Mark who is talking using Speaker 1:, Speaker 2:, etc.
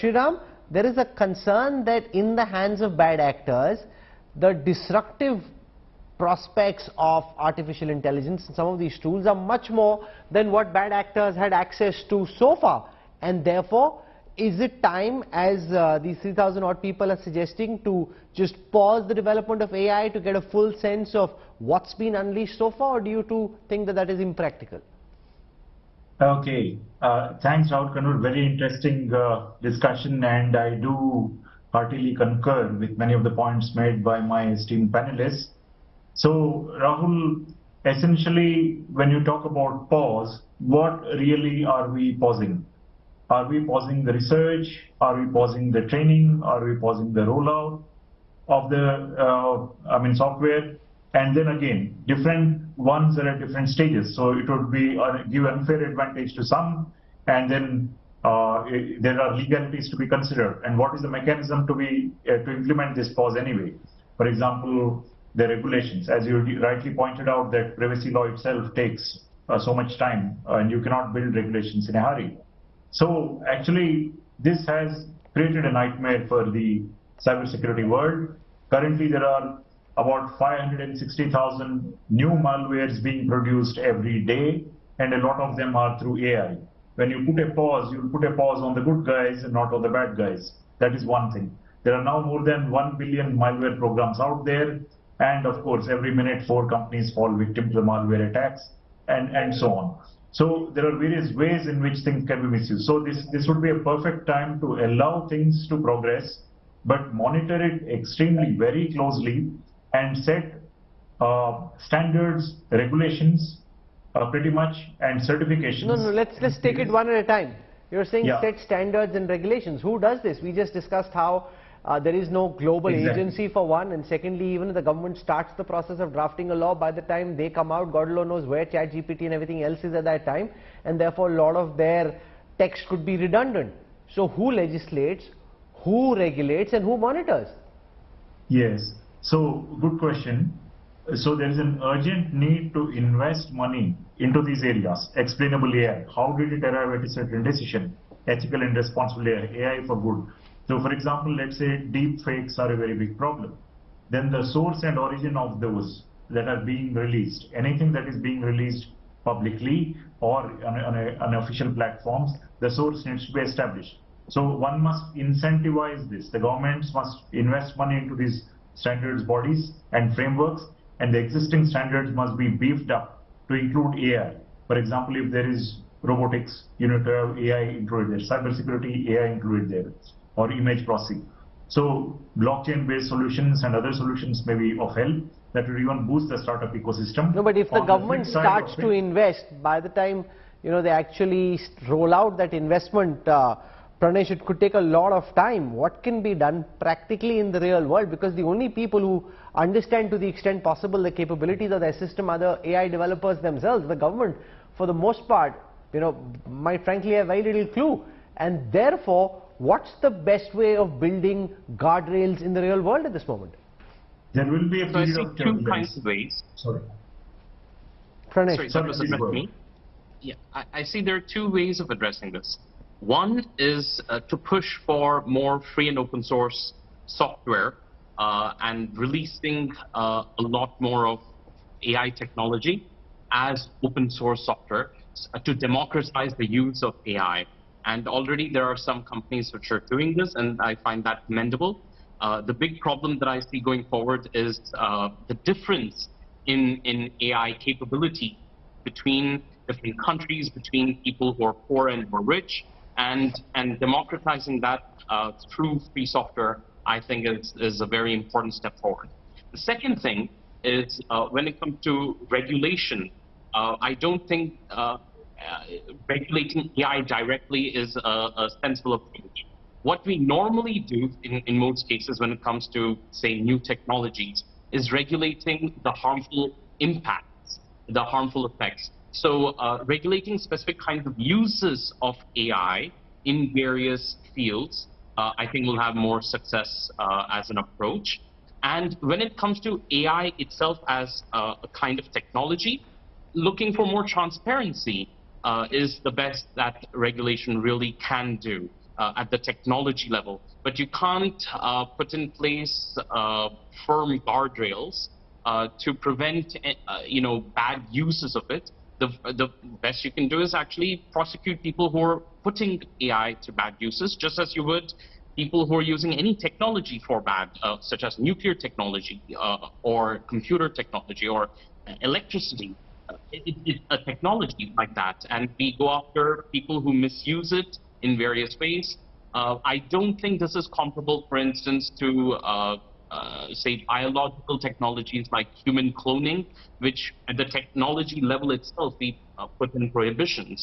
Speaker 1: Shriram, there is a concern that in the hands of bad actors, the disruptive prospects of artificial intelligence and some of these tools are much more than what bad actors had access to so far. And therefore, is it time, as these 3,000 odd people are suggesting, to just pause the development of AI to get a full sense of what's been unleashed so far, or do you two think that that is impractical?
Speaker 2: Okay, thanks Rahul Kanur, very interesting discussion, and I do heartily concur with many of the points made by my esteemed panelists. So Rahul, essentially when you talk about pause, what really are we pausing? Are we pausing the research? Are we pausing the training? Are we pausing the rollout of the software? And then again, different ones are at different stages. So it would be give unfair advantage to some, and then there are legalities to be considered. And what is the mechanism to implement this pause anyway? For example, the regulations, as you rightly pointed out, that privacy law itself takes so much time, and you cannot build regulations in a hurry. So actually, this has created a nightmare for the cybersecurity world. Currently, there are about 560,000 new malwares being produced every day, and a lot of them are through AI. When you put a pause, you'll put a pause on the good guys and not on the bad guys. That is one thing. There are now more than 1 billion malware programs out there, and of course, every minute 4 companies fall victim to the malware attacks, and so on. So there are various ways in which things can be misused. So this would be a perfect time to allow things to progress, but monitor it extremely very closely and set standards, regulations, pretty much, and certifications.
Speaker 1: No, let's take it one at a time. You're saying set standards and regulations. Who does this? We just discussed how there is no global agency for one, and secondly, even if the government starts the process of drafting a law, by the time they come out, God alone knows where ChatGPT and everything else is at that time, and therefore a lot of their text could be redundant. So who legislates, who regulates, and who monitors?
Speaker 2: Yes. So, good question. So, there is an urgent need to invest money into these areas. Explainable AI. How did it arrive at a certain decision? Ethical and responsible AI, AI for good. So, for example, let's say deep fakes are a very big problem. Then the source and origin of those that are being released, anything that is being released publicly or on official platforms, the source needs to be established. So, one must incentivize this. The governments must invest money into these standards bodies and frameworks, and the existing standards must be beefed up to include AI. For example, if there is robotics, you need to have AI included there, cybersecurity, AI included there, or image processing. So blockchain-based solutions and other solutions may be of help. That will even boost the startup ecosystem.
Speaker 1: No, but if the government starts to invest, by the time they actually roll out that investment, Pranesh, it could take a lot of time. What can be done practically in the real world? Because the only people who understand to the extent possible the capabilities of their system are the AI developers themselves. The government, for the most part, might frankly have very little clue. And therefore, what's the best way of building guardrails in the real world at this moment?
Speaker 2: There will be a period of turbulence.
Speaker 3: Two kinds of ways.
Speaker 2: Sorry.
Speaker 1: Pranesh.
Speaker 3: Sorry, was addressed me. Yeah, I see there are two ways of addressing this. One is to push for more free and open source software and releasing a lot more of AI technology as open source software to democratize the use of AI. And already there are some companies which are doing this, and I find that commendable. The big problem that I see going forward is the difference in AI capability between different countries, between people who are poor and who are rich, and democratizing that through free software, I think is a very important step forward. The second thing is when it comes to regulation, I don't think regulating AI directly is a sensible approach. What we normally do in most cases when it comes to, say, new technologies is regulating the harmful impacts, the harmful effects. So regulating specific kinds of uses of AI in various fields, I think will have more success as an approach. And when it comes to AI itself as a kind of technology, looking for more transparency is the best that regulation really can do. at the technology level, but you can't put in place firm guardrails to prevent bad uses of it. The best you can do is actually prosecute people who are putting AI to bad uses, just as you would people who are using any technology for bad, such as nuclear technology or computer technology or electricity. A technology like that, and we go after people who misuse it in various ways. I don't think this is comparable, for instance, to say biological technologies like human cloning, which at the technology level itself we put in prohibitions.